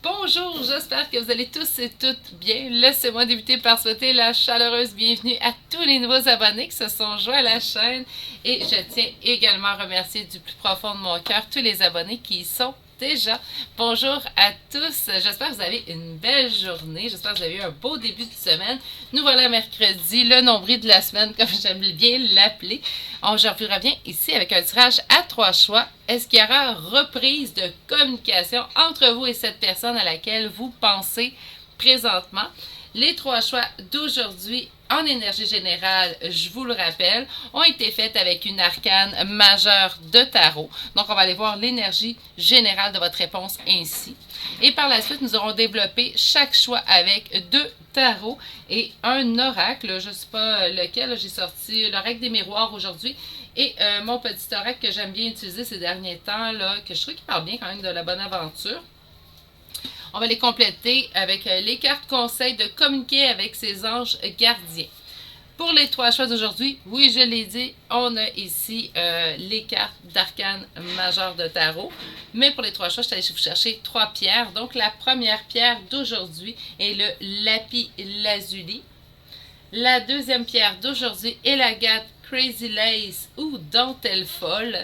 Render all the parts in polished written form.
Bonjour, j'espère que vous allez tous et toutes bien. Laissez-moi débuter par souhaiter la chaleureuse bienvenue à tous les nouveaux abonnés qui se sont joints à la chaîne. Et je tiens également à remercier du plus profond de mon cœur tous les abonnés qui y sont déjà. Bonjour à tous, j'espère que vous avez une belle journée, j'espère que vous avez eu un beau début de semaine. Nous voilà mercredi, le nombril de la semaine, comme j'aime bien l'appeler. Je reviens ici avec un tirage à 3 choix. Est-ce qu'il y aura reprise de communication entre vous et cette personne à laquelle vous pensez présentement? Les 3 choix d'aujourd'hui en énergie générale, je vous le rappelle, ont été faits avec une arcane majeure de tarot. Donc, on va aller voir l'énergie générale de votre réponse ainsi. Et par la suite, nous aurons développé chaque choix avec 2 tarots et un oracle. Je ne sais pas lequel, j'ai sorti l'oracle des miroirs aujourd'hui. Et mon petit oracle que j'aime bien utiliser ces derniers temps, là, que je trouve qu'il parle bien quand même de la bonne aventure. On va les compléter avec les cartes conseils de communiquer avec ses anges gardiens. Pour les 3 choix d'aujourd'hui, oui, je l'ai dit, on a ici les cartes d'arcane majeure de tarot. Mais pour les 3 choix, je suis allée vous chercher 3 pierres. Donc, la première pierre d'aujourd'hui est le lapis lazuli. La deuxième pierre d'aujourd'hui est l'agate Crazy Lace ou dentelle folle.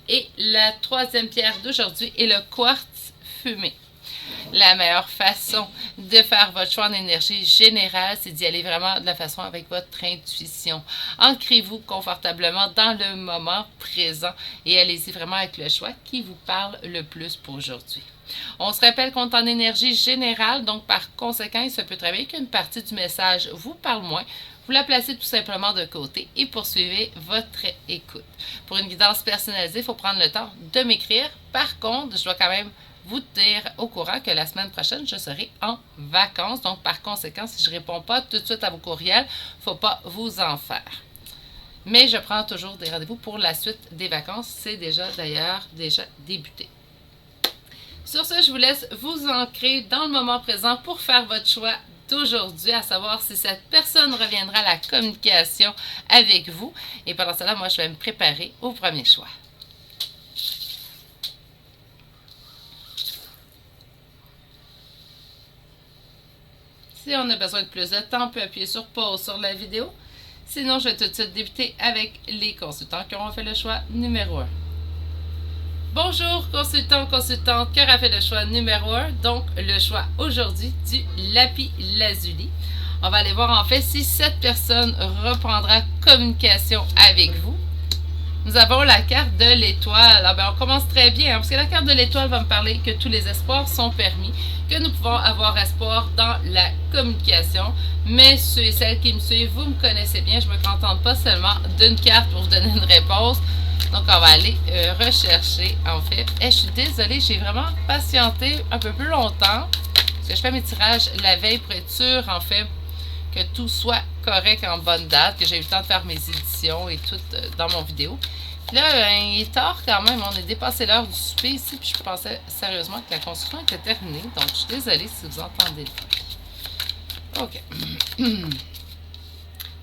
Et la troisième pierre d'aujourd'hui est le quartz fumé. La meilleure façon de faire votre choix en énergie générale, c'est d'y aller vraiment de la façon avec votre intuition. Ancrez-vous confortablement dans le moment présent et allez-y vraiment avec le choix qui vous parle le plus pour aujourd'hui. On se rappelle qu'on est en énergie générale, donc par conséquent, il se peut très bien qu'une partie du message vous parle moins. Vous la placez tout simplement de côté et poursuivez votre écoute. Pour une guidance personnalisée, il faut prendre le temps de m'écrire. Par contre, je dois quand même vous tenir au courant que la semaine prochaine, je serai en vacances. Donc, par conséquent, si je ne réponds pas tout de suite à vos courriels, il ne faut pas vous en faire. Mais je prends toujours des rendez-vous pour la suite des vacances. C'est d'ailleurs déjà débuté. Sur ce, je vous laisse vous ancrer dans le moment présent pour faire votre choix d'aujourd'hui, à savoir si cette personne reviendra à la communication avec vous. Et pendant cela, moi, je vais me préparer au premier choix. Si on a besoin de plus de temps, on peut appuyer sur pause sur la vidéo. Sinon, je vais tout de suite débuter avec les consultants qui auront fait le choix numéro 1. Bonjour consultant, consultante, qui aura fait le choix numéro 1, donc le choix aujourd'hui du lapis lazuli. On va aller voir en fait si cette personne reprendra communication avec vous. Nous avons la carte de l'étoile. Alors, on commence très bien, parce que la carte de l'étoile va me parler que tous les espoirs sont permis, que nous pouvons avoir espoir dans la communication. Mais ceux et celles qui me suivent, vous me connaissez bien, je ne me contente pas seulement d'une carte pour vous donner une réponse. Donc, on va aller rechercher, en fait. Je suis désolée, j'ai vraiment patienté un peu plus longtemps, parce que je fais mes tirages la veille pour être sûre, en fait, que tout soit correct en bonne date, que j'ai eu le temps de faire mes éditions et tout dans mon vidéo. Puis là, il est tard quand même, on a dépassé l'heure du souper ici, puis je pensais sérieusement que la construction était terminée, donc je suis désolée si vous entendez le bruit. OK.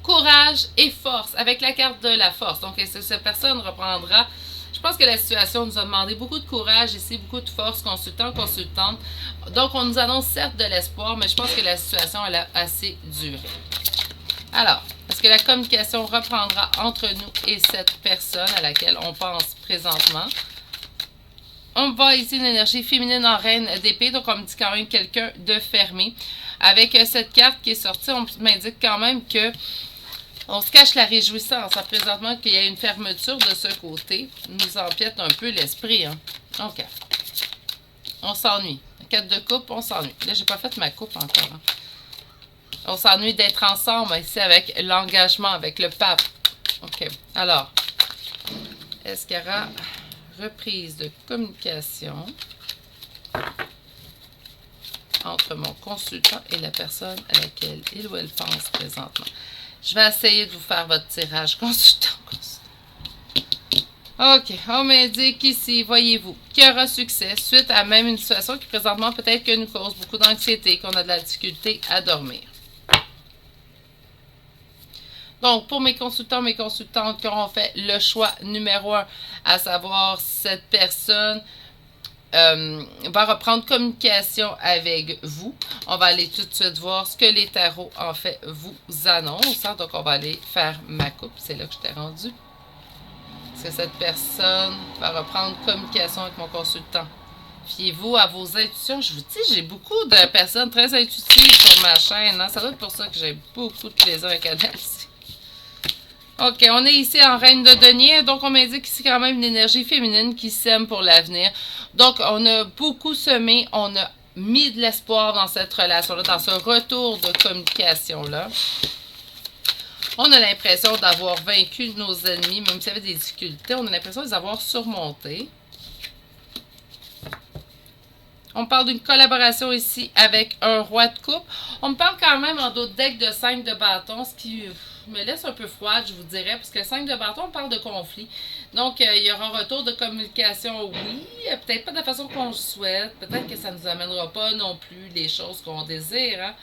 Courage et force, avec la carte de la force. Donc, est-ce que cette personne reprendra? Je pense que la situation nous a demandé beaucoup de courage ici, beaucoup de force, consultant, consultante. Donc, on nous annonce certes de l'espoir, mais je pense que la situation, elle a assez duré. Alors, est-ce que la communication reprendra entre nous et cette personne à laquelle on pense présentement? On voit ici une énergie féminine en reine d'épée, donc on me dit quand même quelqu'un de fermé. Avec cette carte qui est sortie, on m'indique quand même que on se cache la réjouissance. Présentement qu'il y a une fermeture de ce côté nous empiète un peu l'esprit. Hein? OK. On s'ennuie. 4 de coupe, on s'ennuie. Là, j'ai pas fait ma coupe encore. Hein? On s'ennuie d'être ensemble ici avec l'engagement, avec le pape. OK. Alors, est-ce qu'il y aura reprise de communication entre mon consultant et la personne à laquelle il ou elle pense présentement? Je vais essayer de vous faire votre tirage consultant. OK, on m'indique ici, voyez-vous, qu'il y aura succès suite à même une situation qui présentement peut-être que nous cause beaucoup d'anxiété, qu'on a de la difficulté à dormir. Donc, pour mes consultants, mes consultantes qui auront fait le choix numéro 1, à savoir cette personne va reprendre communication avec vous. On va aller tout de suite voir ce que les tarots, en fait, vous annoncent. Hein? Donc, on va aller faire ma coupe. C'est là que je t'ai rendu. Est-ce que cette personne va reprendre communication avec mon consultant? Fiez-vous à vos intuitions. Je vous dis, j'ai beaucoup de personnes très intuitives sur ma chaîne. Hein? Ça doit être pour ça que j'ai beaucoup de plaisir avec Annette. OK, on est ici en reine de denier, donc on m'indique ici quand même une énergie féminine qui sème pour l'avenir. Donc, on a beaucoup semé, on a mis de l'espoir dans cette relation-là, dans ce retour de communication-là. On a l'impression d'avoir vaincu nos ennemis, même s'il y avait des difficultés, on a l'impression de les avoir surmontés. On parle d'une collaboration ici avec un roi de coupe. On me parle quand même en d'autres decks de 5 de bâton, ce qui me laisse un peu froide, je vous dirais, parce que 5 de bâton, on parle de conflit. Donc, il y aura un retour de communication, oui, peut-être pas de la façon qu'on le souhaite, peut-être que ça ne nous amènera pas non plus les choses qu'on désire. Hein.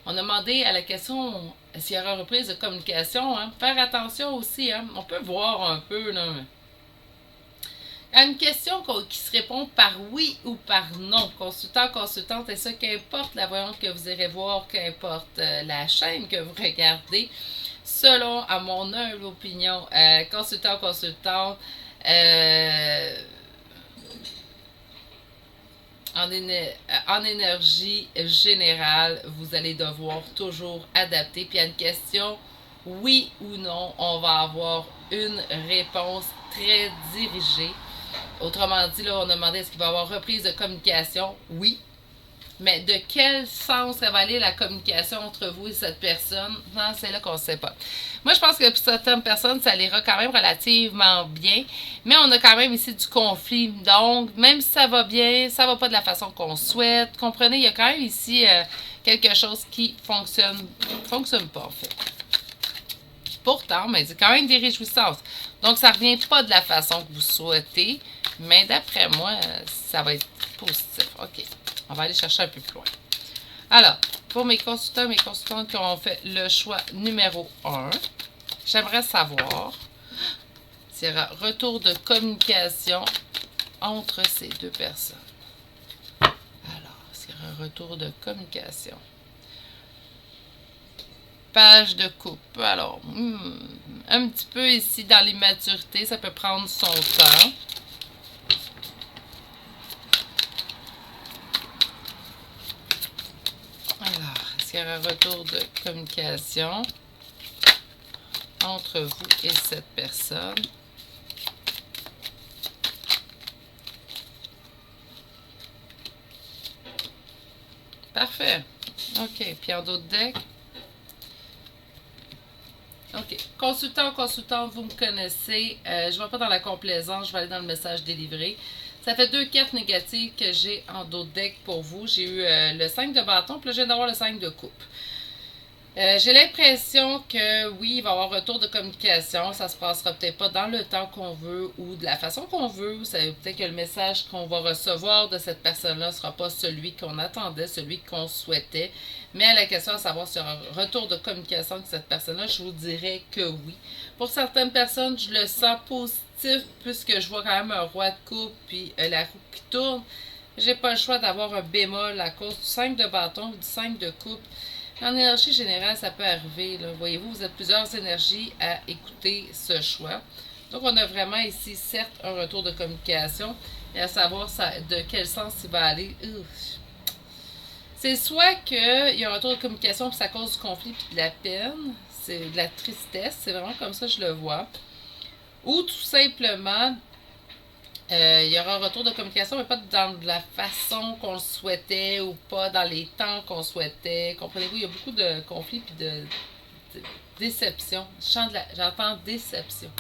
On a demandé à la question, s'il y aura une reprise de communication, hein. Faire attention aussi, hein. On peut voir un peu, là, à une question qui se répond par oui ou par non. Consultant, consultante, et ça, qu'importe la voyante que vous irez voir, qu'importe la chaîne que vous regardez, selon, à mon humble opinion, consultant, consultante, en énergie générale, vous allez devoir toujours adapter. Puis à une question, oui ou non, on va avoir une réponse très dirigée. Autrement dit, là, on a demandé est-ce qu'il va y avoir reprise de communication? Oui. Mais de quel sens ça va aller la communication entre vous et cette personne? Non, c'est là qu'on ne sait pas. Moi, je pense que pour certaines personnes, ça ira quand même relativement bien. Mais on a quand même ici du conflit. Donc, même si ça va bien, ça ne va pas de la façon qu'on souhaite. Comprenez, il y a quand même ici quelque chose qui fonctionne pas, en fait. Pourtant, mais c'est quand même des réjouissances. Donc, ça ne revient pas de la façon que vous souhaitez. Mais d'après moi, ça va être positif. OK. On va aller chercher un peu plus loin. Alors, pour mes consultants, mes consultantes qui ont fait le choix numéro 1, j'aimerais savoir s'il y aura retour de communication entre ces deux personnes. Alors, s'il y aura un retour de communication. Page de coupe. Alors, un petit peu ici dans l'immaturité, ça peut prendre son temps. Alors, est-ce qu'il y aura un retour de communication entre vous et cette personne? Parfait. OK. Puis en d'autres decks? OK. Consultant, consultante, vous me connaissez. Je ne vais pas dans la complaisance, je vais aller dans le message délivré. Ça fait 2 cartes négatives que j'ai en d'autres decks pour vous. J'ai eu le 5 de bâton, puis là, je viens d'avoir le 5 de coupe. J'ai l'impression que oui, il va y avoir retour de communication. Ça se passera peut-être pas dans le temps qu'on veut ou de la façon qu'on veut. Peut-être que le message qu'on va recevoir de cette personne-là ne sera pas celui qu'on attendait, celui qu'on souhaitait. Mais à la question à savoir s'il y aura un retour de communication avec cette personne-là, je vous dirais que oui. Pour certaines personnes, je le sens positif puisque je vois quand même un roi de coupe puis la roue qui tourne. J'ai pas le choix d'avoir un bémol à cause du 5 de bâton ou du 5 de coupe. En énergie générale, ça peut arriver. Voyez-vous, vous êtes plusieurs énergies à écouter ce choix. Donc, on a vraiment ici, certes, un retour de communication, et à savoir de quel sens il va aller. C'est soit qu'il y a un retour de communication, puis ça cause du conflit, puis de la peine, c'est de la tristesse, c'est vraiment comme ça que je le vois. Ou tout simplement, il y aura un retour de communication, mais pas dans la façon qu'on le souhaitait ou pas dans les temps qu'on souhaitait. Comprenez-vous, il y a beaucoup de conflits et de déception. J'entends déception.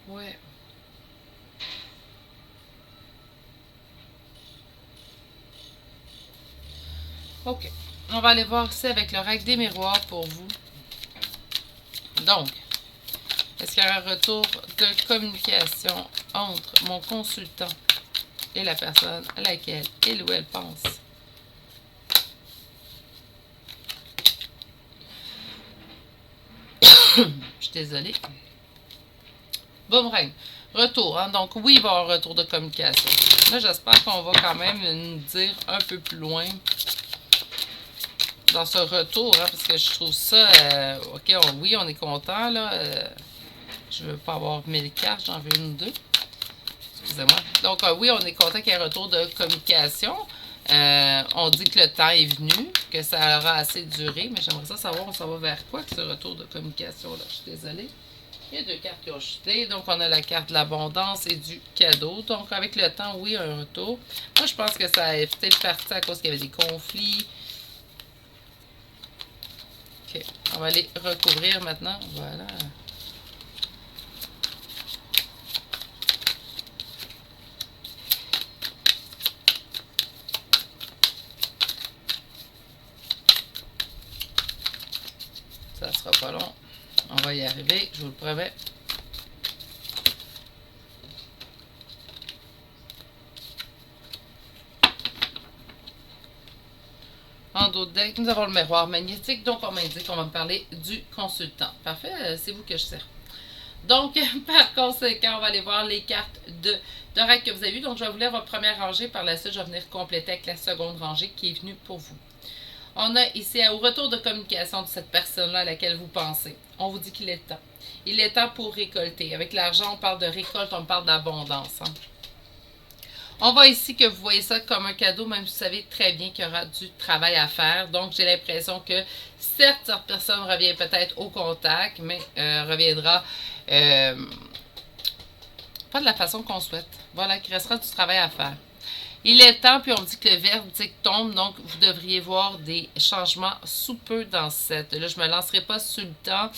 Ouais. OK. On va aller voir ici avec le règle des miroirs pour vous. Donc, est-ce qu'il y a un retour de communication entre mon consultant et la personne à laquelle il ou elle pense? Je suis désolée. Boomerang. Retour, hein? Donc oui, il va y avoir un retour de communication. Là, j'espère qu'on va quand même nous dire un peu plus loin dans ce retour, hein, parce que je trouve ça... ok, oui, on est content, là. Je veux pas avoir 1000 cartes, j'en veux une ou deux. Excusez-moi. Donc oui, on est content qu'il y ait un retour de communication. On dit que le temps est venu, que ça aura assez duré, mais j'aimerais ça savoir, on s'en va vers quoi que ce retour de communication-là. Je suis désolée. Il y a deux cartes qui ont chuté. Donc, on a la carte de l'abondance et du cadeau. Donc, avec le temps, oui, un retour. Moi, je pense que ça est peut-être parti à cause qu'il y avait des conflits. OK. On va aller recouvrir maintenant. Voilà. Ça sera pas long. On va y arriver, je vous le promets. En dos de deck, nous avons le miroir magnétique. Donc, on m'indique qu'on va me parler du consultant. Parfait, c'est vous que je sers. Donc, par conséquent, on va aller voir les cartes d'oracle que vous avez eues. Donc, je vais vous lire votre première rangée. Par la suite, je vais venir compléter avec la seconde rangée qui est venue pour vous. On a ici, au retour de communication de cette personne-là à laquelle vous pensez, on vous dit qu'il est temps. Il est temps pour récolter. Avec l'argent, on parle de récolte, on parle d'abondance. Hein. On voit ici que vous voyez ça comme un cadeau, même si vous savez très bien qu'il y aura du travail à faire. Donc, j'ai l'impression que certes, cette personne revient peut-être au contact, mais reviendra pas de la façon qu'on souhaite. Voilà, qu'il restera du travail à faire. Il est temps, puis on me dit que le verdict tombe, donc vous devriez voir des changements sous peu dans cette... Là, je ne me lancerai pas sur le temps.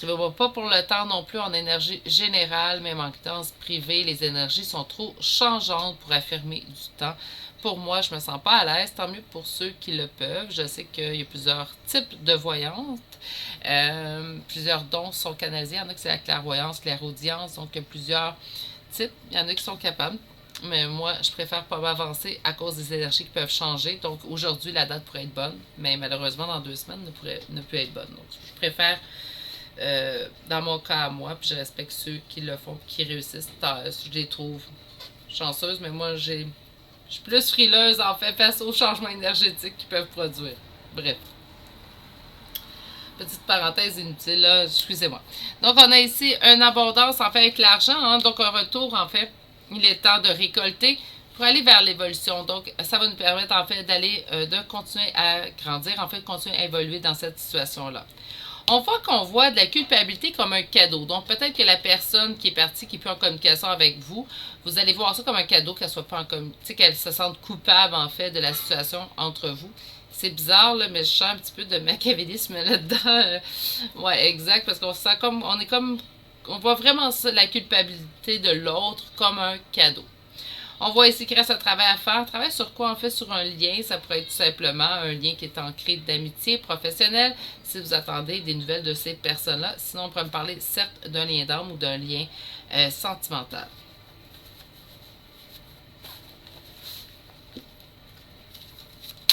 Je ne vais pas pour le temps non plus en énergie générale, même en guidance privée. Les énergies sont trop changeantes pour affirmer du temps. Pour moi, je ne me sens pas à l'aise. Tant mieux pour ceux qui le peuvent. Je sais qu'il y a plusieurs types de voyantes. Plusieurs dons sont canalisés. Il y en a qui c'est la clairvoyance, clairaudience. Donc, il y a plusieurs types. Il y en a qui sont capables. Mais moi, je préfère pas m'avancer à cause des énergies qui peuvent changer. Donc, aujourd'hui, la date pourrait être bonne. Mais malheureusement, dans 2 semaines, ne peut être bonne. Donc, je préfère... dans mon cas à moi, puis je respecte ceux qui le font, qui réussissent. Je les trouve chanceuses, mais moi, je suis plus frileuse en fait face aux changements énergétiques qu'ils peuvent produire. Bref. Petite parenthèse inutile, là, excusez-moi. Donc, on a ici une abondance en fait avec l'argent, hein, donc un retour en fait. Il est temps de récolter pour aller vers l'évolution. Donc, ça va nous permettre en fait d'aller, de continuer à grandir, en fait, de continuer à évoluer dans cette situation-là. On voit qu'on voit de la culpabilité comme un cadeau. Donc, peut-être que la personne qui est partie, qui est plus en communication avec vous, vous allez voir ça comme un cadeau, qu'elle soit pas en communication, qu'elle se sente coupable, en fait, de la situation entre vous. C'est bizarre, là, mais je sens un petit peu de machiavélisme là-dedans. Ouais, exact, parce qu'on sent comme, on voit vraiment ça, la culpabilité de l'autre comme un cadeau. On voit ici qu'il reste un travail à faire. Travail sur quoi? En fait, sur un lien. Ça pourrait être tout simplement un lien qui est ancré d'amitié professionnelle, si vous attendez des nouvelles de ces personnes-là. Sinon, on pourrait me parler, certes, d'un lien d'âme ou d'un lien sentimental.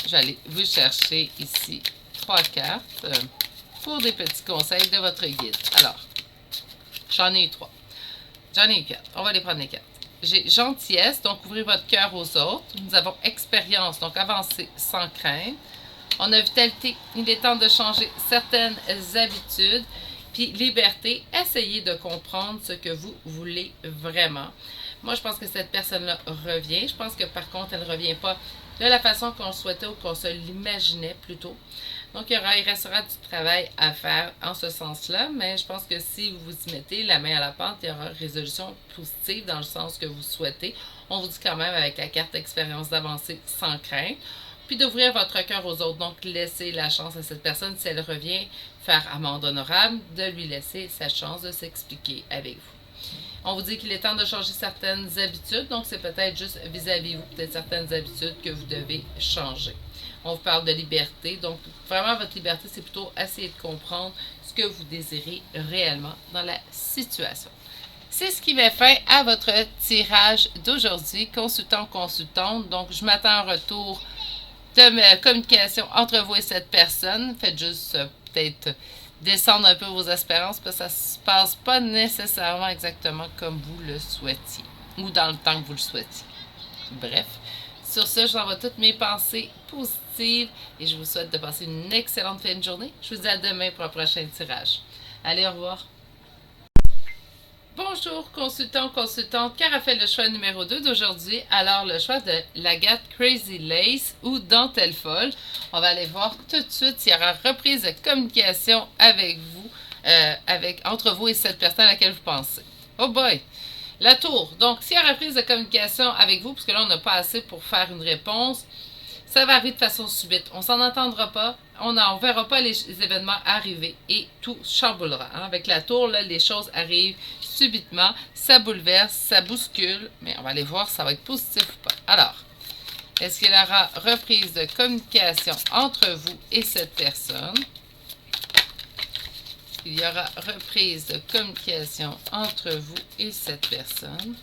J'allais vous chercher ici 3 cartes pour des petits conseils de votre guide. Alors, j'en ai eu 3. J'en ai eu 4. On va les prendre les 4. J'ai gentillesse, donc ouvrez votre cœur aux autres. Nous avons expérience, donc avancez sans crainte. On a vitalité, il est temps de changer certaines habitudes. Puis liberté, essayez de comprendre ce que vous voulez vraiment. Moi, je pense que cette personne-là revient. Je pense que par contre, elle ne revient pas de la façon qu'on le souhaitait ou qu'on se l'imaginait plutôt. Donc, il restera du travail à faire en ce sens-là, mais je pense que si vous vous y mettez la main à la pâte, il y aura une résolution positive dans le sens que vous souhaitez. On vous dit quand même avec la carte d'expérience d'avancer sans crainte, puis d'ouvrir votre cœur aux autres. Donc, laissez la chance à cette personne, si elle revient, faire amende honorable, de lui laisser sa chance de s'expliquer avec vous. On vous dit qu'il est temps de changer certaines habitudes, donc c'est peut-être juste vis-à-vis vous, peut-être certaines habitudes que vous devez changer. On vous parle de liberté, donc vraiment votre liberté, c'est plutôt essayer de comprendre ce que vous désirez réellement dans la situation. C'est ce qui met fin à votre tirage d'aujourd'hui, consultant-consultante. Donc, je m'attends à un retour de communication entre vous et cette personne. Faites juste peut-être descendre un peu vos espérances parce que ça ne se passe pas nécessairement exactement comme vous le souhaitiez ou dans le temps que vous le souhaitiez. Bref, sur ce, je vous envoie toutes mes pensées positives et je vous souhaite de passer une excellente fin de journée. Je vous dis à demain pour un prochain tirage. Allez, au revoir. Bonjour, consultant ou consultante, qui a fait le choix numéro 2 d'aujourd'hui? Alors, le choix de l'Agathe Crazy Lace ou Dentelle Folle. On va aller voir tout de suite s'il y aura reprise de communication avec vous, entre vous et cette personne à laquelle vous pensez. Oh boy! La tour. Donc, s'il y a reprise de communication avec vous, parce que là, on n'a pas assez pour faire une réponse, ça va arriver de façon subite. On s'en entendra pas. On ne verra pas les événements arriver et tout chamboulera. Hein? Avec la tour, là, les choses arrivent subitement. Ça bouleverse, ça bouscule. Mais on va aller voir si ça va être positif ou pas. Alors, est-ce qu'il y aura reprise de communication entre vous et cette personne? Il y aura reprise de communication entre vous et cette personne.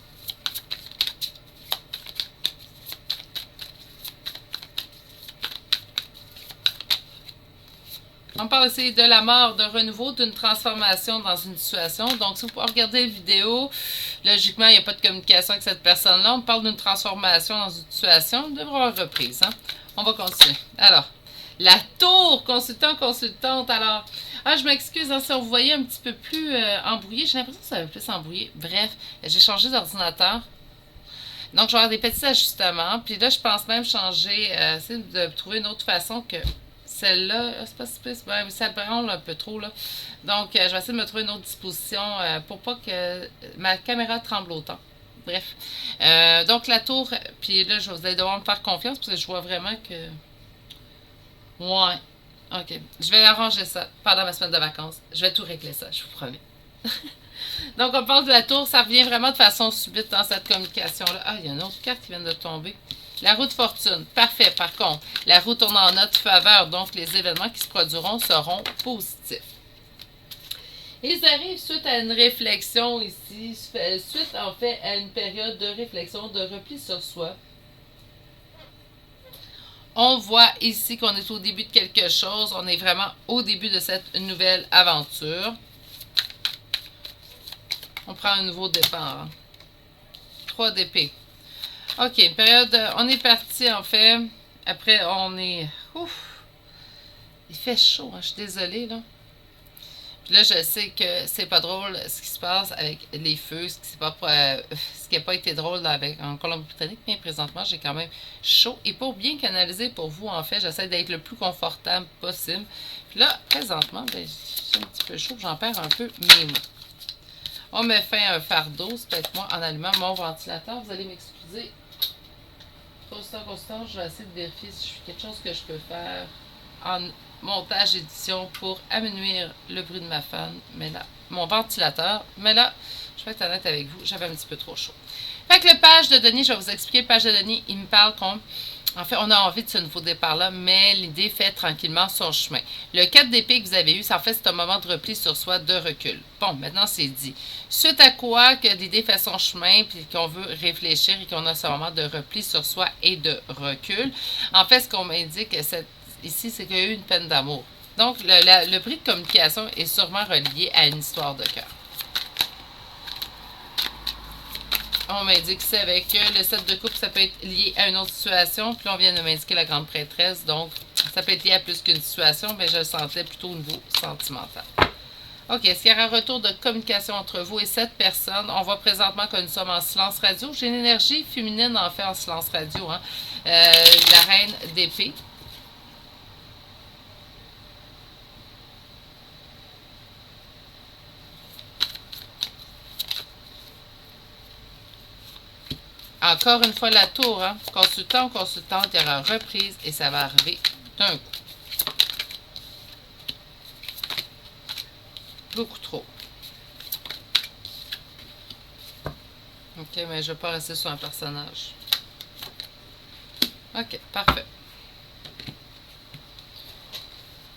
On parle ici de la mort, de renouveau, d'une transformation dans une situation. Donc, si vous regardez la vidéo, logiquement, il n'y a pas de communication avec cette personne-là. On parle d'une transformation dans une situation. Il devrait avoir reprise. Hein? On va continuer. Alors, la tour, consultant, consultante. Alors, je m'excuse, hein, si on vous voyait un petit peu plus embrouillé. J'ai l'impression que ça va plus embrouillé. Bref, j'ai changé d'ordinateur. Donc, je vais avoir des petits ajustements. Puis là, je pense même changer, essayer de trouver une autre façon que celle-là. C'est pas si plus. Ben, ça branle un peu trop, là. Donc, je vais essayer de me trouver une autre disposition pour pas que ma caméra tremble autant. Bref. Donc, la tour. Puis là, vous allez devoir me faire confiance parce que je vois vraiment que. Ouais. OK. Je vais arranger ça pendant ma semaine de vacances. Je vais tout régler ça, je vous promets. Donc, on parle de la tour. Ça revient vraiment de façon subite dans cette communication-là. Ah, il y a une autre carte qui vient de tomber. La roue de fortune. Parfait. Par contre, la roue tourne en notre faveur. Donc, les événements qui se produiront seront positifs. Ils arrivent suite à une réflexion ici. Suite, en fait, à une période de réflexion, de repli sur soi. On voit ici qu'on est au début de quelque chose. On est vraiment au début de cette nouvelle aventure. On prend un nouveau départ. 3 d'épée. OK, une période. On est parti, en fait. Après, on est. Ouf! Il fait chaud, hein, je suis désolée, là. Puis là, je sais que c'est pas drôle ce qui se passe avec les feux, ce qui n'a pas été drôle en Colombie-Britannique, mais présentement, j'ai quand même chaud. Et pour bien canaliser pour vous, en fait, j'essaie d'être le plus confortable possible. Puis là, présentement, ben, j'ai un petit peu chaud, j'en perds un peu mes mots. On me fait un fardeau, c'est peut-être moi en allumant mon ventilateur. Vous allez m'excuser. Constant, je vais essayer de vérifier si je fais quelque chose que je peux faire en montage édition pour amenuire le bruit de ma fan, mais là, mon ventilateur, mais là, je vais être honnête avec vous, j'avais un petit peu trop chaud. Fait que le page de Denis, je vais vous expliquer, le page de Denis, il me parle qu'on, en fait, on a envie de ce nouveau départ-là, mais l'idée fait tranquillement son chemin. Le 4 d'épée que vous avez eu, ça en fait, c'est un moment de repli sur soi, de recul. Bon, maintenant, c'est dit. Suite à quoi que l'idée fait son chemin, puis qu'on veut réfléchir et qu'on a ce moment de repli sur soi et de recul, en fait, ce qu'on m'indique, ici, c'est qu'il y a eu une peine d'amour. Donc, le prix de communication est sûrement relié à une histoire de cœur. On m'indique ça avec le 7 de coupe, ça peut être lié à une autre situation. Puis là, on vient de m'indiquer la grande prêtresse. Donc, ça peut être lié à plus qu'une situation, mais je le sentais plutôt au niveau sentimental. OK, est-ce qu'il y aura un retour de communication entre vous et cette personne? On voit présentement que nous sommes en silence radio. J'ai une énergie féminine, en fait, en silence radio. Hein? La reine d'épée. Encore une fois, la tour, hein? Consultant ou consultante, il y aura reprise et ça va arriver d'un coup. Beaucoup trop. OK, mais je ne vais pas rester sur un personnage. OK, parfait.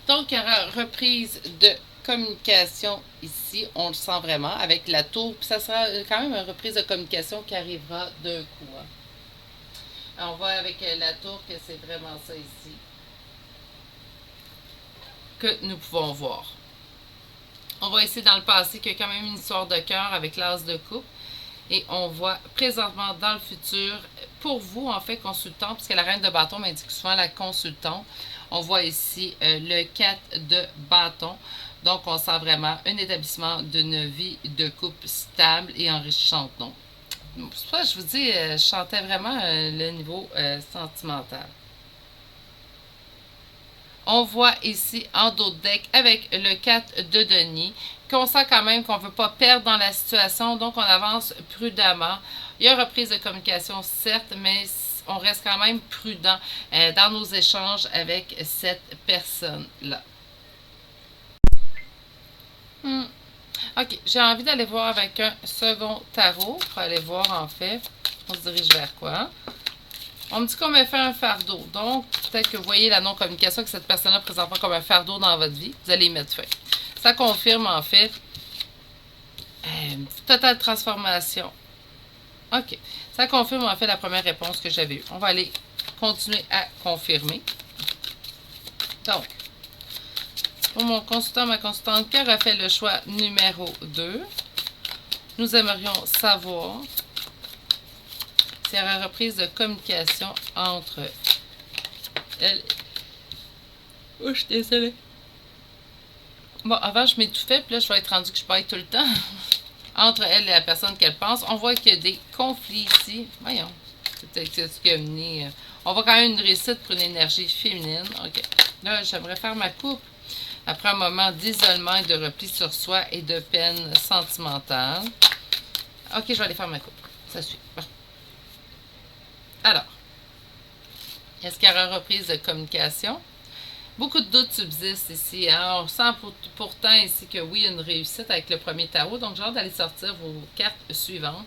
Donc, il y aura reprise de communication ici, on le sent vraiment, avec la tour. Puis ça sera quand même une reprise de communication qui arrivera d'un coup. Hein. On voit avec la tour que c'est vraiment ça ici que nous pouvons voir. voit ici dans le passé qu'il y a quand même une histoire de cœur avec l'as de coupe. Et on voit présentement dans le futur, pour vous, en fait, consultant, puisque la reine de bâton m'indique souvent la consultante, on voit ici le 4 de bâton. Donc, on sent vraiment un établissement d'une vie de couple stable et enrichissante. Donc, c'est pour ça que je vous dis, je chantais vraiment le niveau sentimental. On voit ici en dos de deck avec le 4 de denier qu'on sent quand même qu'on ne veut pas perdre dans la situation, donc on avance prudemment. Il y a reprise de communication, certes, mais on reste quand même prudent dans nos échanges avec cette personne-là. Ok, j'ai envie d'aller voir avec un second tarot pour aller voir en fait, on se dirige vers quoi. On me dit qu'on me fait un fardeau. Donc, peut-être que vous voyez la non-communication que cette personne-là présente comme un fardeau dans votre vie. Vous allez y mettre fin. Ça confirme, en fait, une totale transformation. OK. Ça confirme, en fait, la première réponse que j'avais eue. On va aller continuer à confirmer. Donc, pour mon consultant, ma consultante, qui aura fait le choix numéro 2, nous aimerions savoir s'il y aura reprise de communication entre elle. Oh, je suis désolée. Bon, avant, je m'étouffais, puis là, je vais être rendue que je parle tout le temps. Entre elle et la personne qu'elle pense, on voit qu'il y a des conflits ici. Voyons. C'est peut-être ce qui a mené. On voit quand même une réussite pour une énergie féminine. OK. Là, j'aimerais faire ma coupe. Après un moment d'isolement et de repli sur soi et de peine sentimentale. OK, je vais aller faire ma coupe. Ça suit. Bon. Alors, est-ce qu'il y aura reprise de communication? Beaucoup de doutes subsistent ici. Hein? On sent pourtant ici que oui, il y a une réussite avec le premier tarot. Donc, j'ai hâte d'aller sortir vos cartes suivantes.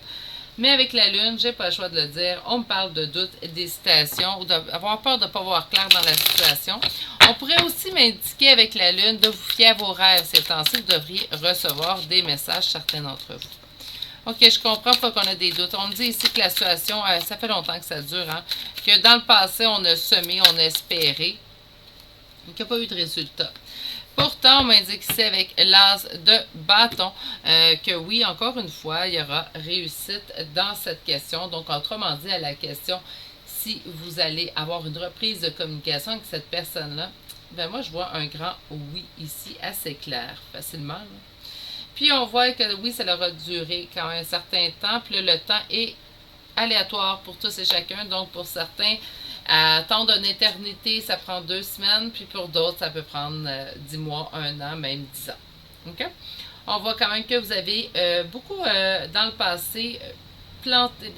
Mais avec la lune, j'ai pas le choix de le dire. On me parle de doutes, d'hésitation ou d'avoir peur de ne pas voir clair dans la situation. On pourrait aussi m'indiquer avec la lune de vous fier à vos rêves ces temps-ci. Vous devriez recevoir des messages, certains d'entre vous. OK, je comprends pas qu'on a des doutes. On me dit ici que la situation, ça fait longtemps que ça dure, hein, que dans le passé, on a semé, on a espéré, mais qu'il n'y a pas eu de résultat. Pourtant, on m'indique ici avec l'as de bâton que oui, encore une fois, il y aura réussite dans cette question. Donc, autrement dit, à la question, si vous allez avoir une reprise de communication avec cette personne-là, ben moi, je vois un grand oui ici, assez clair, facilement. Là. Puis, on voit que oui, ça aura duré quand même un certain temps. Puis là, le temps est aléatoire pour tous et chacun. Donc, pour certains, à temps d'une éternité, ça prend 2 semaines. Puis pour d'autres, ça peut prendre 10 mois, 1 an, même 10 ans. OK? On voit quand même que vous avez beaucoup, dans le passé,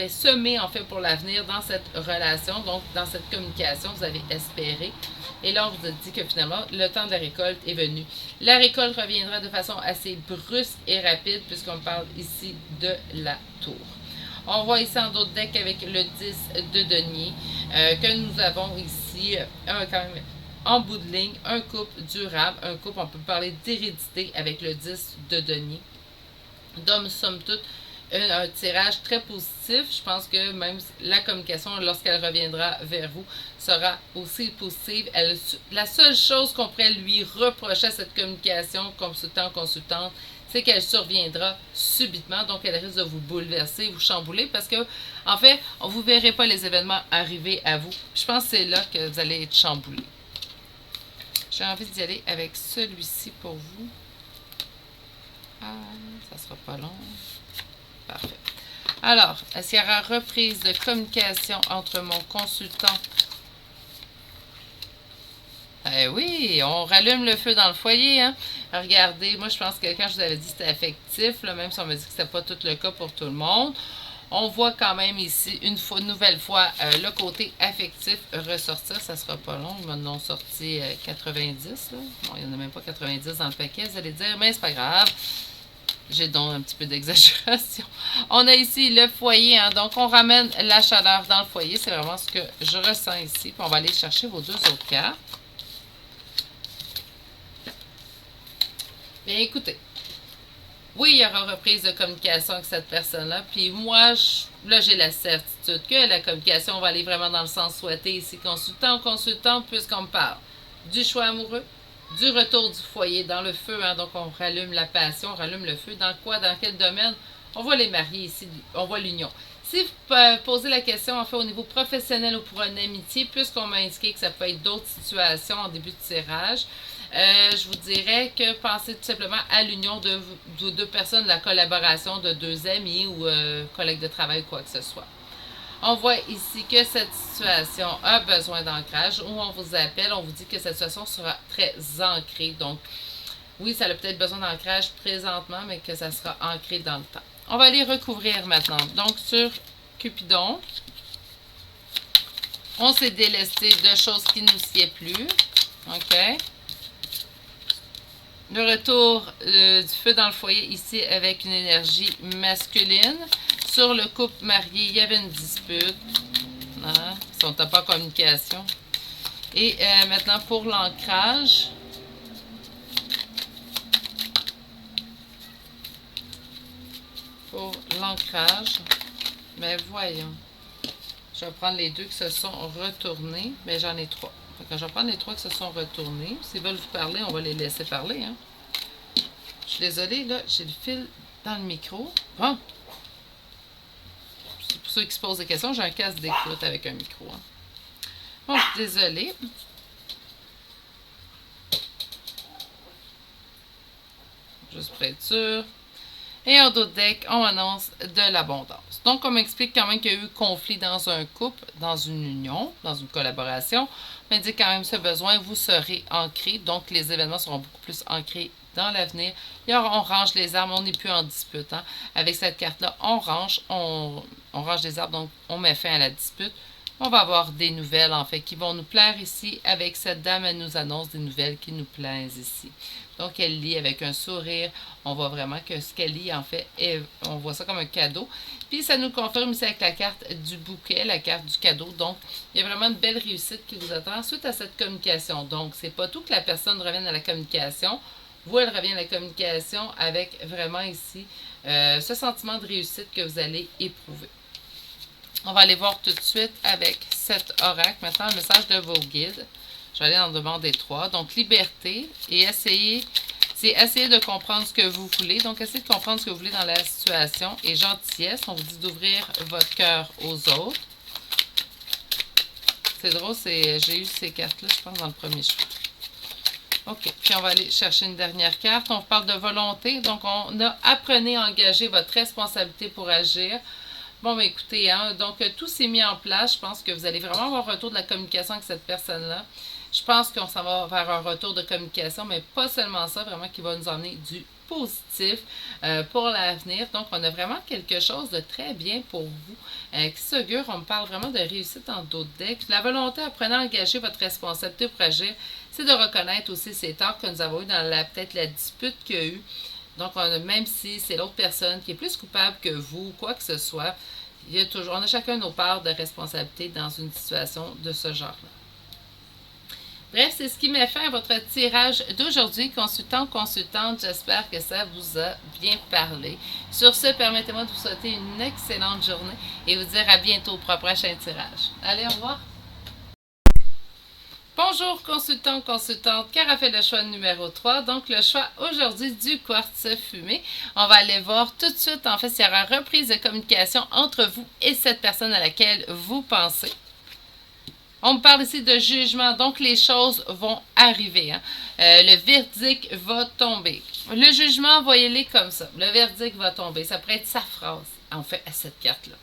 semé, en fait, pour l'avenir dans cette relation. Donc, dans cette communication, vous avez espéré. Et là, on vous a dit que finalement, le temps de la récolte est venu. La récolte reviendra de façon assez brusque et rapide, puisqu'on parle ici de la tour. On voit ici en d'autres decks avec le 10 de denier, que nous avons ici quand même en bout de ligne, un couple durable, un couple, on peut parler d'hérédité avec le 10 de denier. Donc, somme toute, un tirage très positif. Je pense que même la communication, lorsqu'elle reviendra vers vous, sera aussi positive. La seule chose qu'on pourrait lui reprocher à cette communication, consultante, c'est qu'elle surviendra subitement, donc elle risque de vous bouleverser, vous chambouler, parce que, en fait, vous ne verrez pas les événements arriver à vous. Je pense que c'est là que vous allez être chamboulé. J'ai envie d'y aller avec celui-ci pour vous. Ah, ça sera pas long. Parfait. Alors, est-ce qu'il y aura reprise de communication entre mon consultant? Oui, on rallume le feu dans le foyer. Hein? Regardez, moi je pense que quand je vous avais dit que c'était affectif, là, même si on me dit que ce n'était pas tout le cas pour tout le monde, on voit quand même ici, une nouvelle fois, le côté affectif ressortir. Ça ne sera pas long. Ils m'en ont sorti 90. Là. Bon, il n'y en a même pas 90 dans le paquet, vous allez dire, mais c'est pas grave. J'ai donc un petit peu d'exagération. On a ici le foyer, hein, donc on ramène la chaleur dans le foyer. C'est vraiment ce que je ressens ici. Puis on va aller chercher vos 2 autres cartes. Bien, écoutez. Oui, il y aura reprise de communication avec cette personne-là. Puis moi, là, j'ai la certitude que la communication va aller vraiment dans le sens souhaité ici. Consultant ou consultante, puisqu'on me parle du choix amoureux, du retour du foyer dans le feu. Hein, donc, on rallume la passion, on rallume le feu. Dans quoi? Dans quel domaine? On voit les mariés ici, on voit l'union. Si vous posez la question, en fait, au niveau professionnel ou pour une amitié, puisqu'on m'a indiqué que ça peut être d'autres situations en début de tirage, je vous dirais que pensez tout simplement à l'union de deux personnes, la collaboration de deux amis ou collègues de travail ou quoi que ce soit. On voit ici que cette situation a besoin d'ancrage, ou on vous appelle, on vous dit que cette situation sera très ancrée. Donc, oui, ça a peut-être besoin d'ancrage présentement, mais que ça sera ancré dans le temps. On va aller recouvrir maintenant. Donc, sur Cupidon, on s'est délesté de choses qui ne nous sied plus. OK? Le retour du feu dans le foyer ici avec une énergie masculine. Sur le couple marié, il y avait une dispute. Hein? Ils sont pas en communication. Et maintenant, pour l'ancrage. Pour l'ancrage, mais voyons. Je vais prendre les deux qui se sont retournés. Mais j'en ai trois. Je vais prendre les trois qui se sont retournés. S'ils veulent vous parler, on va les laisser parler. Hein? Je suis désolée, là, j'ai le fil dans le micro. Bon. Pour ceux qui se posent des questions, j'ai un casque d'écoute avec un micro. Hein. Bon, je suis désolée. Juste pour être sûr. Et en dos de deck, on annonce de l'abondance. Donc, on m'explique quand même qu'il y a eu conflit dans un couple, dans une union, dans une collaboration. On m'indique quand même ce besoin, vous serez ancré. Donc, les événements seront beaucoup plus ancrés dans l'avenir. Et on range les arbres, on n'est plus en dispute. Hein. Avec cette carte-là, on range les arbres, donc on met fin à la dispute. On va avoir des nouvelles, en fait, qui vont nous plaire ici. Avec cette dame, elle nous annonce des nouvelles qui nous plaisent ici. Donc, elle lit avec un sourire. On voit vraiment que ce qu'elle lit, en fait, on voit ça comme un cadeau. Puis, ça nous confirme ici avec la carte du bouquet, la carte du cadeau. Donc, il y a vraiment une belle réussite qui vous attend suite à cette communication. Donc, c'est pas tout que la personne revienne à la communication. Vous, elle revient à la communication avec vraiment ici ce sentiment de réussite que vous allez éprouver. On va aller voir tout de suite avec cet oracle. Maintenant, le message de vos guides. Je vais aller en demander trois. Donc, liberté et essayer de comprendre ce que vous voulez. Donc, essayez de comprendre ce que vous voulez dans la situation. Et gentillesse, on vous dit d'ouvrir votre cœur aux autres. C'est drôle, j'ai eu ces cartes-là, je pense, dans le premier choix. OK. Puis, on va aller chercher une dernière carte. On parle de volonté. Donc, on a apprenez à engager votre responsabilité pour agir. Bon, mais écoutez, hein, donc tout s'est mis en place. Je pense que vous allez vraiment avoir un retour de la communication avec cette personne-là. Je pense qu'on s'en va vers un retour de communication, mais pas seulement ça, vraiment qui va nous emmener du positif pour l'avenir. Donc, on a vraiment quelque chose de très bien pour vous qui s'augure. On me parle vraiment de réussite en d'autres decks. La volonté, apprenez à engager votre responsabilité pour agir, c'est de reconnaître aussi ces torts que nous avons eu dans peut-être la dispute qu'il y a eu. Donc, même si c'est l'autre personne qui est plus coupable que vous, quoi que ce soit, on a chacun nos parts de responsabilité dans une situation de ce genre-là. Bref, c'est ce qui met fin à votre tirage d'aujourd'hui. Consultante, j'espère que ça vous a bien parlé. Sur ce, permettez-moi de vous souhaiter une excellente journée et vous dire à bientôt pour un prochain tirage. Allez, au revoir! Bonjour consultante, Cara fait le choix numéro 3. Donc, le choix aujourd'hui du quartz fumé. On va aller voir tout de suite, en fait, s'il y aura une reprise de communication entre vous et cette personne à laquelle vous pensez. On me parle ici de jugement, donc les choses vont arriver. Hein. Le verdict va tomber. Le jugement, voyez-les comme ça. Le verdict va tomber. Ça pourrait être sa phrase, en fait, à cette carte-là.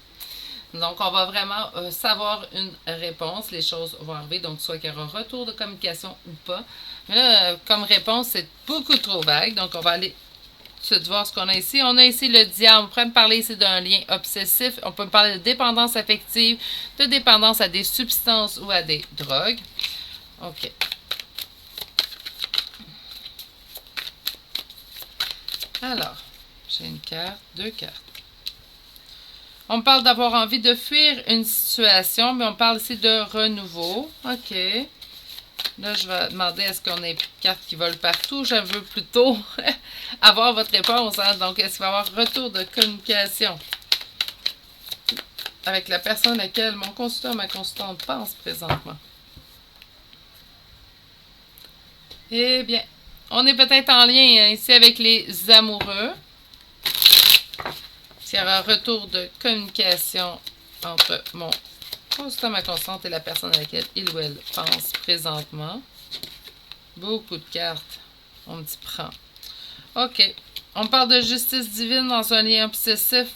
Donc, on va vraiment savoir une réponse. Les choses vont arriver. Donc, soit qu'il y aura un retour de communication ou pas. Mais là, comme réponse, c'est beaucoup trop vague. Donc, on va aller tout de suite voir ce qu'on a ici. On a ici le diable. On pourrait me parler ici d'un lien obsessif. On peut me parler de dépendance affective, de dépendance à des substances ou à des drogues. OK. Alors, j'ai une carte, deux cartes. On me parle d'avoir envie de fuir une situation, mais on parle ici de renouveau. OK. Là, je vais demander est-ce qu'on a des cartes qui volent partout. Je veux plutôt avoir votre réponse. Hein? Donc, est-ce qu'il va y avoir retour de communication avec la personne à laquelle mon consultant ou ma consultante pense présentement? Eh bien, on est peut-être en lien ici avec les amoureux. Il y aura un retour de communication entre mon consultant, ma constante et la personne à laquelle il ou elle pense présentement. Beaucoup de cartes. On me dit prends. OK. On parle de justice divine dans un lien obsessif.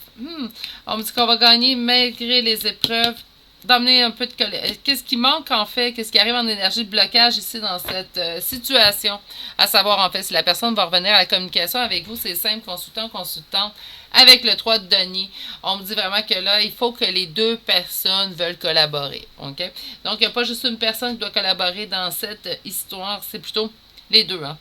On me dit qu'on va gagner malgré les épreuves. D'amener un peu de colère. Qu'est-ce qui manque en fait? Qu'est-ce qui arrive en énergie de blocage ici dans cette situation? À savoir en fait si la personne va revenir à la communication avec vous, c'est simple, consultant, consultante. Avec le 3 de denier, on me dit vraiment que là, il faut que les deux personnes veulent collaborer. OK? Donc, il n'y a pas juste une personne qui doit collaborer dans cette histoire, c'est plutôt les deux. Hein?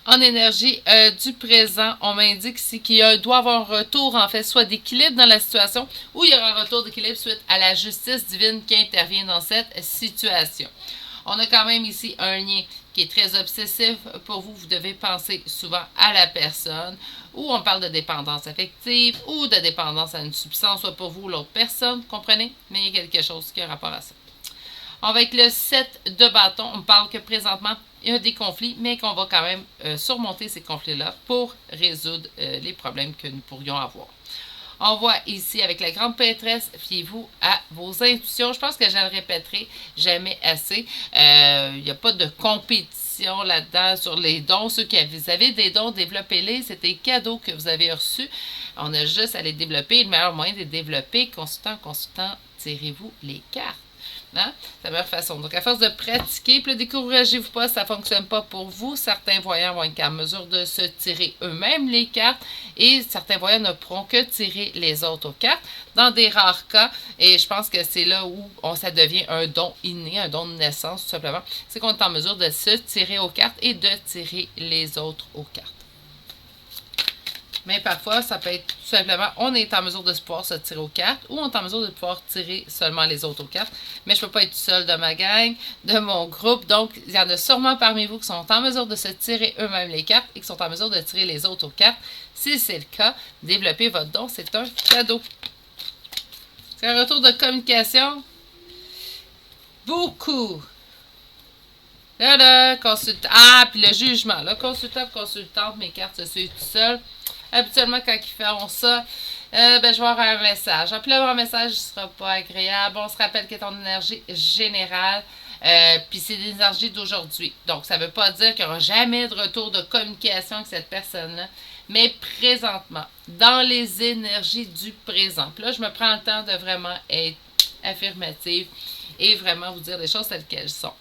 En énergie du présent, on m'indique ici qu'il doit y avoir un retour, en fait, soit d'équilibre dans la situation ou il y aura un retour d'équilibre suite à la justice divine qui intervient dans cette situation. On a quand même ici un lien qui est très obsessif pour vous. Vous devez penser souvent à la personne, ou on parle de dépendance affective ou de dépendance à une substance, soit pour vous ou l'autre personne, comprenez? Mais il y a quelque chose qui a rapport à ça. Avec le 7 de bâton, on parle que présentement, il y a des conflits, mais qu'on va quand même surmonter ces conflits-là pour résoudre les problèmes que nous pourrions avoir. On voit ici avec la grande prêtresse, fiez-vous à vos intuitions. Je pense que je le répéterai jamais assez. Il n'y a pas de compétition là-dedans sur les dons. Ceux qui vous avez des dons, développez-les. C'est des cadeaux que vous avez reçus. On a juste à les développer. Le meilleur moyen de les développer, consultant, tirez-vous les cartes. Hein? C'est la meilleure façon. Donc, à force de pratiquer, puis découragez-vous pas, ça ne fonctionne pas pour vous. Certains voyants vont être en mesure de se tirer eux-mêmes les cartes et certains voyants ne pourront que tirer les autres aux cartes. Dans des rares cas, et je pense que c'est là où ça devient un don inné, un don de naissance tout simplement, c'est qu'on est en mesure de se tirer aux cartes et de tirer les autres aux cartes. Mais parfois, ça peut être tout simplement, on est en mesure de pouvoir se tirer aux cartes ou on est en mesure de pouvoir tirer seulement les autres aux cartes. Mais je ne peux pas être seule de ma gang, de mon groupe. Donc, il y en a sûrement parmi vous qui sont en mesure de se tirer eux-mêmes les cartes et qui sont en mesure de tirer les autres aux cartes. Si c'est le cas, développer votre don, c'est un cadeau. C'est un retour de communication. Beaucoup. Là, consultant. Ah, puis le jugement. Là, consultant, consultante, mes cartes se suivent tout seul. Habituellement, quand ils font ça, je vais avoir un message. Puis là, un message ne sera pas agréable. On se rappelle que ton énergie générale, puis c'est l'énergie d'aujourd'hui. Donc, ça ne veut pas dire qu'il n'y aura jamais de retour de communication avec cette personne-là. Mais présentement, dans les énergies du présent. Puis là, je me prends le temps de vraiment être affirmative et vraiment vous dire les choses telles qu'elles sont.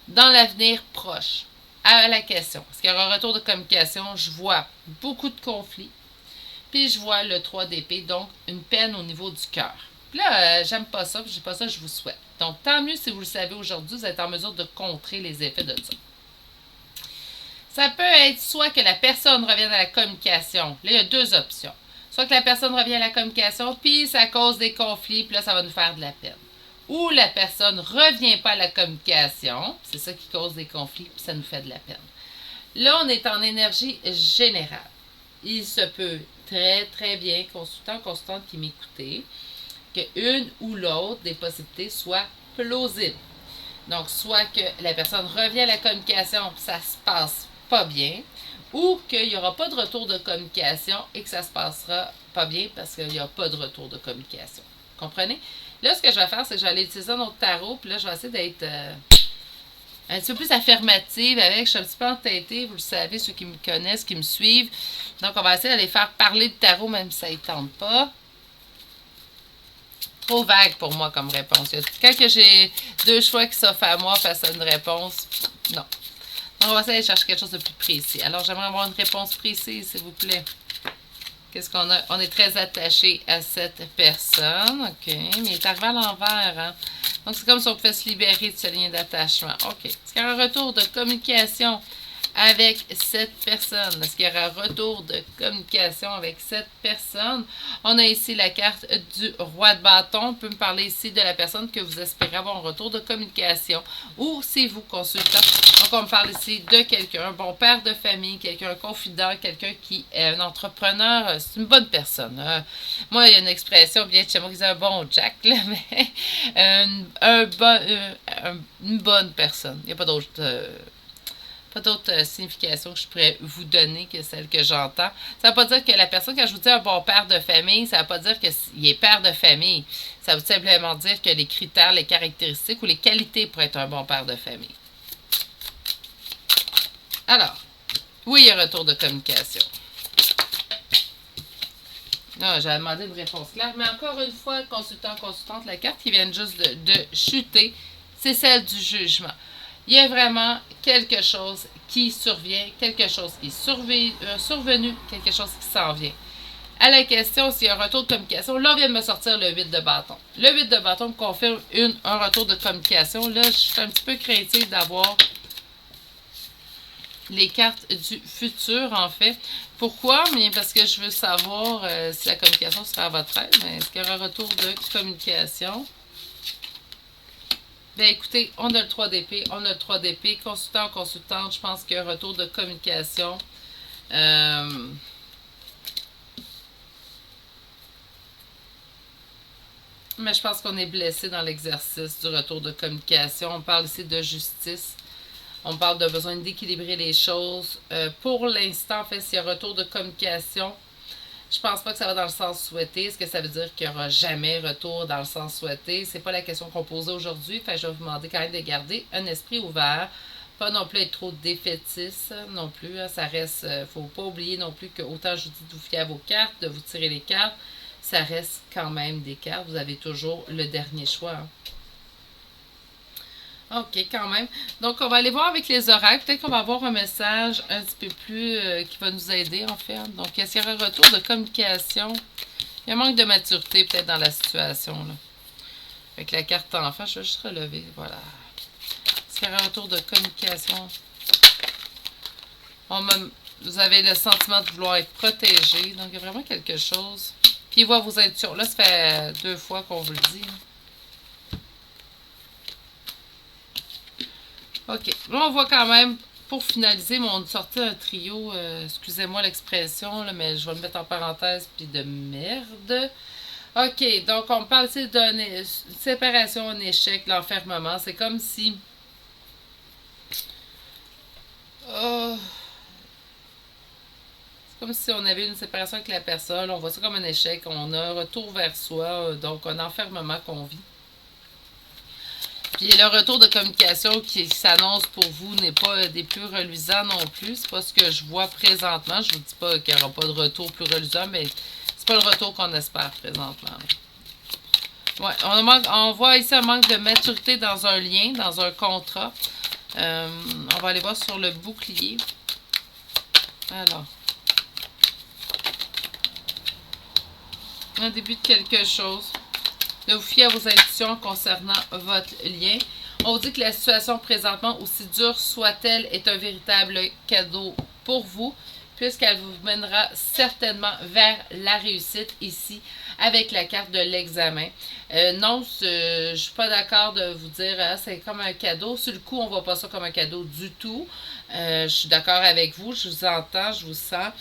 Dans l'avenir proche, à la question, est-ce qu'il y aura un retour de communication? Je vois beaucoup de conflits. Puis je vois le 3 d'épée, donc une peine au niveau du cœur. Puis là, j'aime pas ça, puis j'ai pas ça, je vous souhaite. Donc, tant mieux si vous le savez aujourd'hui, vous êtes en mesure de contrer les effets de ça. Ça peut être soit que la personne revienne à la communication. Là, il y a deux options. Soit que la personne revient à la communication, puis ça cause des conflits, puis là, ça va nous faire de la peine. Ou la personne ne revient pas à la communication, c'est ça qui cause des conflits, puis ça nous fait de la peine. Là, on est en énergie générale. Il se peut très, très bien, consultant, consultante qui m'écoutez, qu'une ou l'autre des possibilités soit plausible. Donc, soit que la personne revient à la communication, ça se passe pas bien, ou qu'il n'y aura pas de retour de communication et que ça se passera pas bien parce qu'il n'y a pas de retour de communication. Comprenez? Là, ce que je vais faire, c'est que je vais aller utiliser un autre tarot, puis là, je vais essayer d'être un petit peu plus affirmative avec. Je suis un petit peu entêtée, vous le savez, ceux qui me connaissent, qui me suivent. Donc, on va essayer d'aller faire parler de tarot, même si ça ne tente pas. Trop vague pour moi comme réponse. Quand j'ai deux choix qui s'offrent à moi face à une réponse, non. Donc, on va essayer de chercher quelque chose de plus précis. Alors, j'aimerais avoir une réponse précise, s'il vous plaît. Qu'est-ce qu'on a? On est très attaché à cette personne. OK. Mais il est arrivé à l'envers. Hein? Donc, c'est comme si on pouvait se libérer de ce lien d'attachement. OK. Est-ce qu'il y a un retour de communication avec cette personne? Est-ce qu'il y aura un retour de communication avec cette personne? On a ici la carte du roi de bâton. On peut me parler ici de la personne que vous espérez avoir un retour de communication. Ou c'est vous, consultant. Donc, on me parle ici de quelqu'un, un bon père de famille, quelqu'un confident, quelqu'un qui est un entrepreneur. C'est une bonne personne. Moi, il y a une expression bien de chez moi qui dit un bon Jack, là, mais une bonne personne. Il n'y a pas d'autre Pas d'autre signification que je pourrais vous donner que celle que j'entends. Ça ne veut pas dire que la personne, quand je vous dis un bon père de famille, ça ne veut pas dire qu'il est père de famille. Ça veut simplement dire que les critères, les caractéristiques ou les qualités pour être un bon père de famille. Alors, oui, il y a un retour de communication. Non, j'avais demandé une réponse claire, mais encore une fois, consultant, consultante, la carte qui vient juste de chuter, c'est celle du jugement. Il y a vraiment quelque chose qui survient, quelque chose qui est survenu, quelque chose qui s'en vient. À la question s'il y a un retour de communication, là, on vient de me sortir le 8 de bâton. Le 8 de bâton me confirme un retour de communication. Là, je suis un petit peu craintive d'avoir les cartes du futur, en fait. Pourquoi? Bien parce que je veux savoir si la communication sera à votre aide. Mais est-ce qu'il y aura un retour de communication? Bien, écoutez, on a le 3 d'épée, on a le 3 d'épée. Consultant, consultante, je pense qu'il y a un retour de communication. Mais je pense qu'on est blessé dans l'exercice du retour de communication. On parle ici de justice. On parle de besoin d'équilibrer les choses. Pour l'instant, en fait, s'il y a retour de communication, je pense pas que ça va dans le sens souhaité. Est-ce que ça veut dire qu'il n'y aura jamais retour dans le sens souhaité? C'est pas la question qu'on posait aujourd'hui. Fait que je vais vous demander quand même de garder un esprit ouvert. Pas non plus être trop défaitiste non plus. Ça reste. Faut pas oublier non plus que autant je vous dis de vous fier à vos cartes, de vous tirer les cartes, ça reste quand même des cartes. Vous avez toujours le dernier choix. OK, quand même. Donc, on va aller voir avec les oracles. Peut-être qu'on va avoir un message un petit peu plus qui va nous aider, en fait. Donc, est-ce qu'il y aura un retour de communication? Il y a un manque de maturité, peut-être, dans la situation, là. Avec la carte enfant, je vais juste relever. Voilà. Est-ce qu'il y aura un retour de communication? Vous avez le sentiment de vouloir être protégé. Donc, il y a vraiment quelque chose. Puis, il voit vos intuitions. Là, ça fait 2 fois qu'on vous le dit. OK. Là, on voit quand même, pour finaliser, on sortait un trio, excusez-moi l'expression, là, mais je vais le mettre en parenthèse, puis de merde. OK, donc on parle ici d'une séparation, un échec, l'enfermement. C'est comme si... c'est comme si on avait une séparation avec la personne, on voit ça comme un échec, on a un retour vers soi, donc un enfermement qu'on vit. Puis le retour de communication qui s'annonce pour vous n'est pas des plus reluisants non plus. C'est pas ce que je vois présentement. Je vous dis pas qu'il n'y aura pas de retour plus reluisant, mais c'est pas le retour qu'on espère présentement. Ouais, on voit ici un manque de maturité dans un lien, dans un contrat. On va aller voir sur le bouclier. Alors. Un début de quelque chose. De vous fier à vos intuitions concernant votre lien. On vous dit que la situation présentement, aussi dure soit-elle, est un véritable cadeau pour vous, puisqu'elle vous mènera certainement vers la réussite ici avec la carte de l'examen. Non, je ne suis pas d'accord de vous dire c'est comme un cadeau. Sur le coup, on ne voit pas ça comme un cadeau du tout. Je suis d'accord avec vous, je vous entends, je vous sens.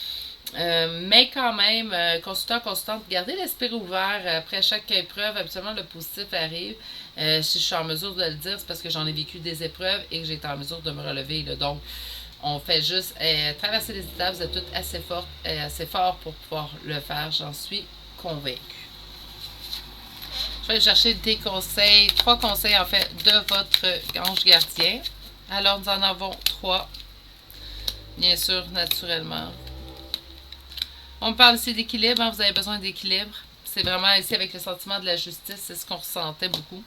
Mais quand même, consultant, consultante, gardez l'esprit ouvert après chaque épreuve. Habituellement, le positif arrive. Si je suis en mesure de le dire, c'est parce que j'en ai vécu des épreuves et que j'ai été en mesure de me relever. Là. Donc, on fait juste traverser les étapes. Vous êtes toutes assez fortes, assez fort pour pouvoir le faire. J'en suis convaincue. Je vais chercher des conseils, 3 conseils en fait de votre ange gardien. Alors, nous en avons 3. Bien sûr, naturellement. On parle ici d'équilibre, hein, vous avez besoin d'équilibre. C'est vraiment ici avec le sentiment de la justice, c'est ce qu'on ressentait beaucoup.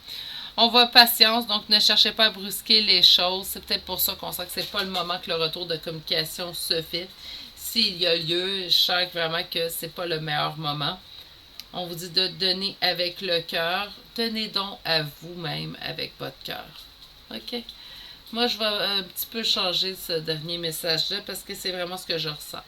On voit patience, donc ne cherchez pas à brusquer les choses. C'est peut-être pour ça qu'on sent que c'est pas le moment que le retour de communication se fait. S'il y a lieu, je sens vraiment que c'est pas le meilleur moment. On vous dit de donner avec le cœur. Donnez donc à vous-même avec votre cœur. OK? Moi, je vais un petit peu changer ce dernier message-là parce que c'est vraiment ce que je ressens.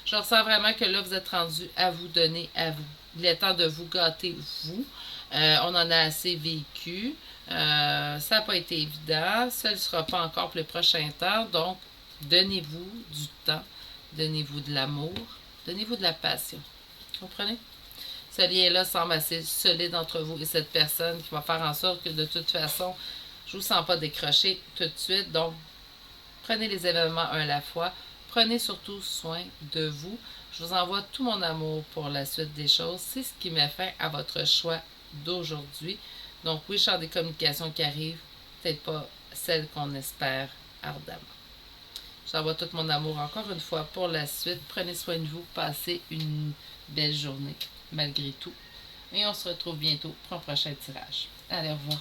Je ressens vraiment que là, vous êtes rendu à vous donner à vous. Il est temps de vous gâter, vous. On en a assez vécu. Ça n'a pas été évident. Ça ne sera pas encore pour les prochains temps. Donc, donnez-vous du temps. Donnez-vous de l'amour. Donnez-vous de la passion. Vous comprenez? Ce lien-là semble assez solide entre vous et cette personne qui va faire en sorte que de toute façon, je ne vous sens pas décrocher tout de suite. Donc, Prenez les événements un à la fois. Prenez surtout soin de vous. Je vous envoie tout mon amour pour la suite des choses. C'est ce qui met fin à votre choix d'aujourd'hui. Donc oui, champ des communications qui arrivent, peut-être pas celles qu'on espère ardemment. J'envoie tout mon amour encore une fois pour la suite. Prenez soin de vous. Passez une belle journée, malgré tout. Et on se retrouve bientôt pour un prochain tirage. Allez, au revoir.